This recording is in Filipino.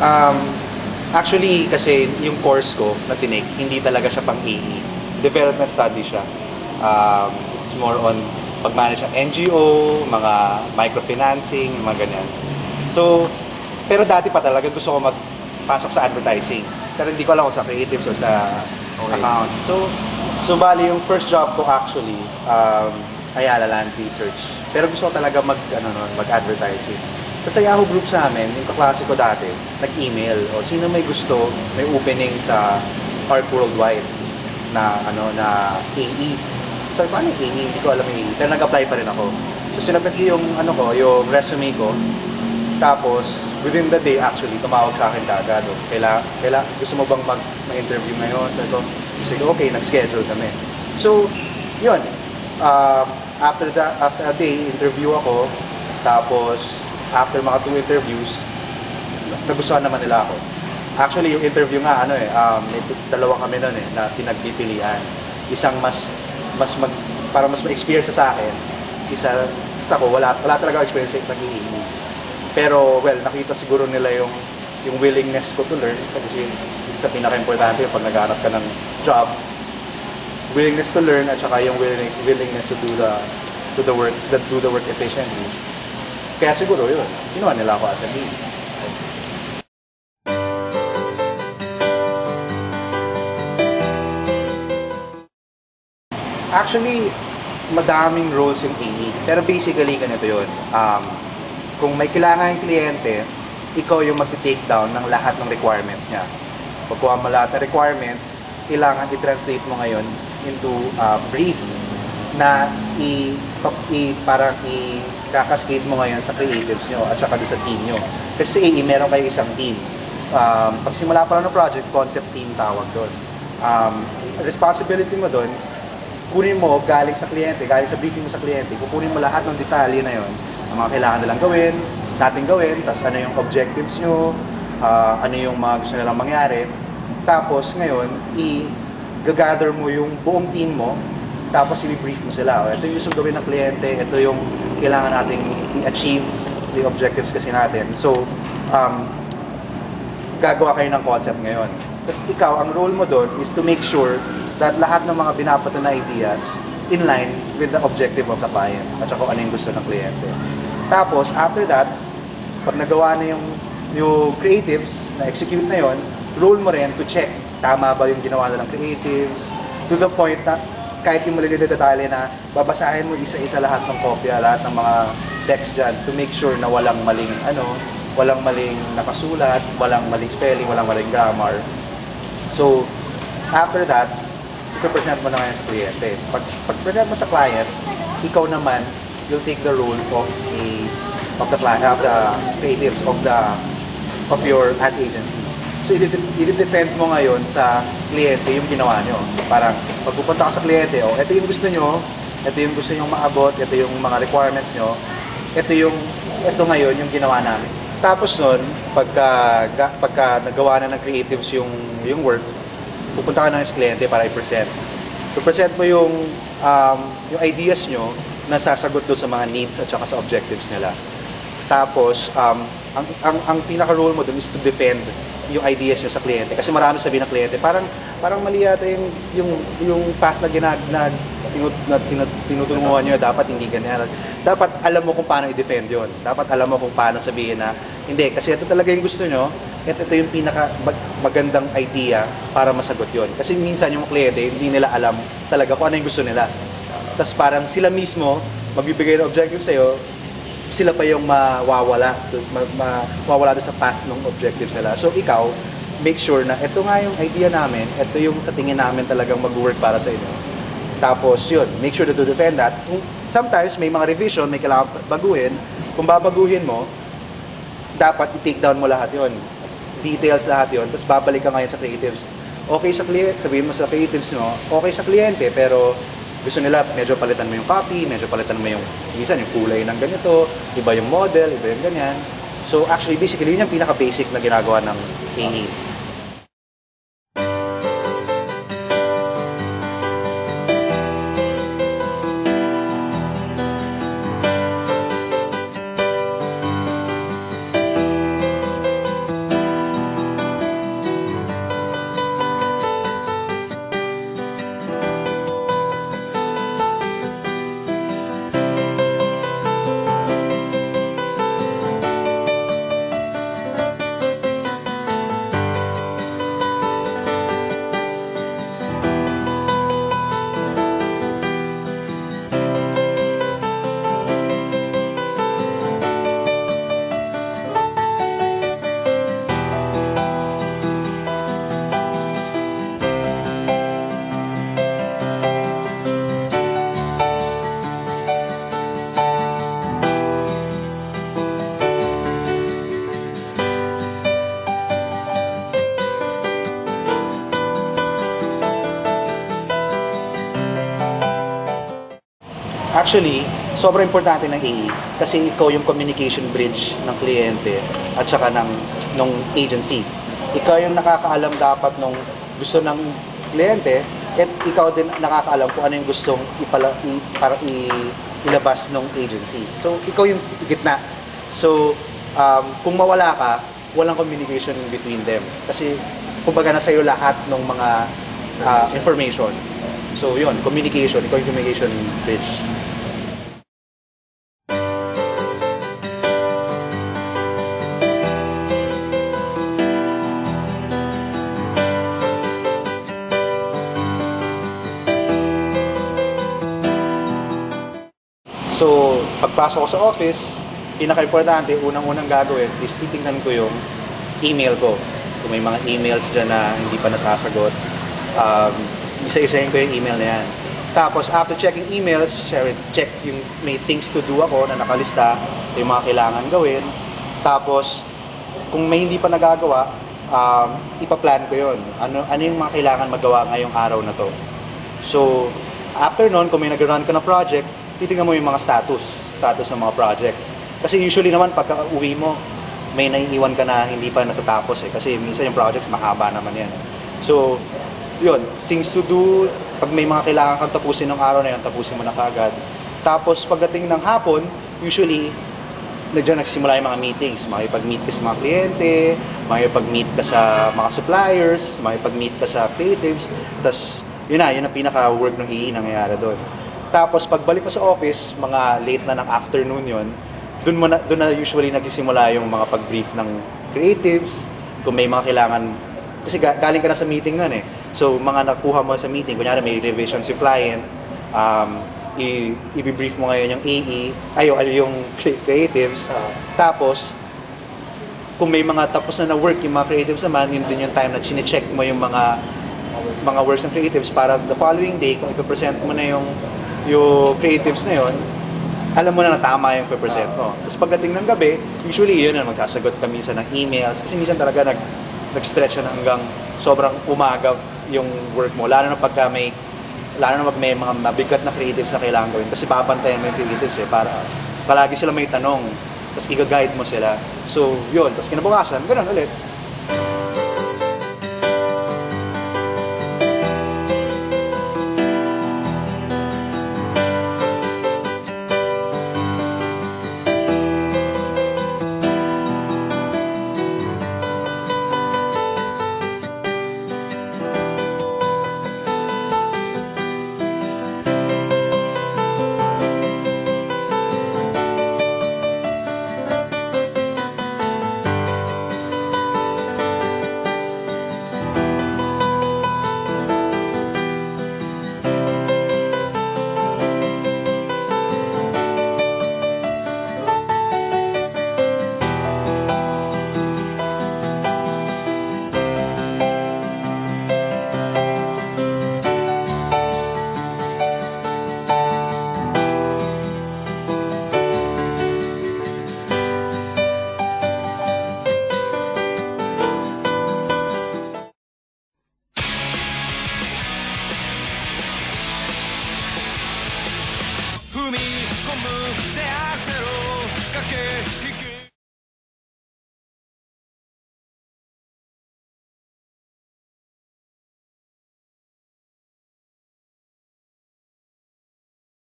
Um, Actually, kasi yung course ko na tinik, hindi talaga siya pang AE. Development study siya. It's more on pag-manage ng NGO, mga microfinancing, mga ganyan. So, pero dati pa talaga gusto ko magpasok sa advertising. Pero hindi ko alam kung sa creatives o sa account. So bali yung first job ko actually, Ayala Land Research. Pero gusto ko talaga mag-advertising. Kasi sa Yahoo Group sa amin, yung kaklase ko dati, nag-email, o sino may gusto, may opening sa Art Worldwide na AE. Sabi ko, ano yung AE? Hindi ko alam yung AE. Pero nag-apply pa rin ako. So sinabit ko yung resume ko. Tapos, within the day actually, tumawag sa akin kaagad. Gusto mo bang mag-interview ngayon? Sabi ko, okay, nag-schedule kami. So, yun. After a day, interview ako. Tapos, after mga 2 interviews, nagustuhan naman nila ako. Actually, yung interview nga, may dalawa kami nun na pinagpipilian. Isang para mas ma-experience sa akin, isa ko, wala talaga experience sa pag-iingi. Pero, well, nakita siguro nila yung willingness ko to learn, kasi isa sa pinaka-importante yung pag naghanap ka ng job, willingness to learn at saka yung willingness to do the work efficiently. Kaya siguro yun, ginawa nila ako as a lead. Actually, madaming roles yung AE. Pero basically, ganito yun. Kung may kailangan yung kliyente, ikaw yung mag-take down ng lahat ng requirements niya. Pagkuha mo lahat ng requirements, kailangan i-translate mo ngayon into brief na parang i-cascade mo ngayon sa creatives nyo at saka sa team nyo. Kasi sa AE, meron kayo isang team. Pag simula pa lang ng project, concept team tawag doon. Responsibility mo doon, kunin mo galing sa kliyente, galing sa briefing mo sa kliyente, kukunin mo lahat ng detalye na yon, ang mga kailangan nilang gawin, natin gawin, tapos ano yung objectives nyo, ano yung mga gusto nilang mangyari. Tapos ngayon, i-gather mo yung buong team mo, tapos i-brief mo sila. Ito yung gusto gawin ng kliyente, ito yung kailangan nating i-achieve, the objectives kasi natin. So, gagawa kayo ng concept ngayon. Tapos ikaw, ang role mo doon is to make sure that lahat ng mga binapato na ideas in line with the objective of the client at saka ano yung gusto ng kliyente. Tapos, after that, pag nagawa na yung creatives, na-execute na yon, role mo rin to check tama ba yung ginawa na ng creatives, to the point na kahit yung maliliit na detalye na babasahin mo isa-isa lahat ng kopya, lahat ng mga text dyan to make sure na walang maling nakasulat, walang maling spelling, walang maling grammar. So, after that, i-present mo na ngayon sa kliyente. Pag-present mo sa client, ikaw naman, you'll take the role of the creatives of your ad agency. So, i-defend mo ngayon sa kliyente yung ginawa nyo. Parang, pag pupunta ka sa kliyente, ito yung gusto nyo, ito yung gusto nyo maabot, ito yung mga requirements nyo, ito ngayon yung ginawa namin. Tapos nun, pagka nagawa na ng creatives yung work, pupunta ka na sa kliyente para i-present. I-present mo yung ideas nyo na sasagot doon sa mga needs at saka sa objectives nila. Tapos, ang pinaka-role mo doon is to defend yung ideas nyo sa kliyente. Kasi marami sabihin ng kliyente, parang mali yata yung path na tinutulungan nyo, dapat hindi ganyan. Dapat alam mo kung paano i-defend yun. Dapat alam mo kung paano sabihin na, hindi, kasi ito talaga yung gusto nyo, ito yung pinaka magandang idea para masagot yun. Kasi minsan yung kliyente, hindi nila alam talaga kung ano yung gusto nila. Tapos parang sila mismo, magbibigay ng objective sa'yo, sila pa yung mawawala doon sa path ng objectives nila. So ikaw, make sure na ito nga yung idea namin, ito yung sa tingin namin talagang mag-work para sa inyo. Tapos yun, make sure to defend that. Sometimes may mga revision, may kailangan baguhin. Kung babaguhin mo, dapat i-take down mo lahat yun. Details lahat yun, tapos babalik ka ngayon sa creatives. Okay sa kliyente, sabihin mo sa creatives mo, okay sa kliyente, pero gusto nila, medyo palitan mo yung copy, medyo palitan mo yung, minsan yung kulay ng ganito, iba yung model, iba yung ganyan. So actually, basically, yun yung pinaka-basic na ginagawa ng AE. Actually, sobrang importante ng AE kasi ikaw yung communication bridge ng kliyente at saka ng agency. Ikaw yung nakakaalam dapat nung gusto ng kliyente at ikaw din nakakaalam kung ano yung gustong ilabas ng agency. So, ikaw yung gitna. So, kung mawala ka, walang communication between them. Kasi, kumbaga nasa iyo lahat ng mga information. So, yun, communication. Ikaw yung communication bridge. So, pagpasok ko sa office, pinaka-importante, unang-unang gagawin is titingnan ko yung email ko. Kung may mga emails dyan na hindi pa nasasagot, isa-isahin ko yung email na yan. Tapos, after checking emails, check yung may things to do ako na nakalista, yung mga kailangan gawin. Tapos, kung may hindi pa nagagawa, ipaplan ko yun. Ano yung mga kailangan magawa ngayong araw na to. So, after nun, kung may nag-run ka na project, titingnan mo yung mga status ng mga projects. Kasi usually naman, pagka uwi mo, may naiiwan ka na hindi pa natatapos eh. Kasi minsan yung projects, mahaba naman yan. So, yun, things to do, pag may mga kailangan kang tapusin ng araw na yun, tapusin mo na kagad. Tapos, pagdating ng hapon, usually, nandiyan nagsimula yung mga meetings. Makipag-meet ka sa mga kliyente, makipag-meet ka sa mga suppliers, makipag-meet ka sa creatives. Tapos, yun ang pinaka-work ng EE nangyayari doon. Tapos pagbalik ko sa office, mga late na ng afternoon yun, doon na usually nagsisimula yung mga pag-brief ng creatives, kung may mga kailangan, kasi galing ka na sa meeting nun eh. So mga nakuha mo sa meeting, kunyari may revision si client, i-brief mo ngayon yung AE, yung creatives, tapos kung may mga tapos na work yung mga creatives naman, yun din yung time na chine-check mo yung mga works ng creatives para the following day, kung ipapresent mo na yung creatives na yun, alam mo na tama yung present mo. Tapos pagdating ng gabi, usually yun na magsasagot ka minsan ng emails kasi minsan talaga nag-stretch na hanggang sobrang umaga yung work mo. Lalo na pag may mga mabigat na creatives na kailangan gawin kasi papantayan mo yung creatives eh para palagi sila may tanong tapos i-guide mo sila. So yun, tapos kinabukasan, ganun ulit.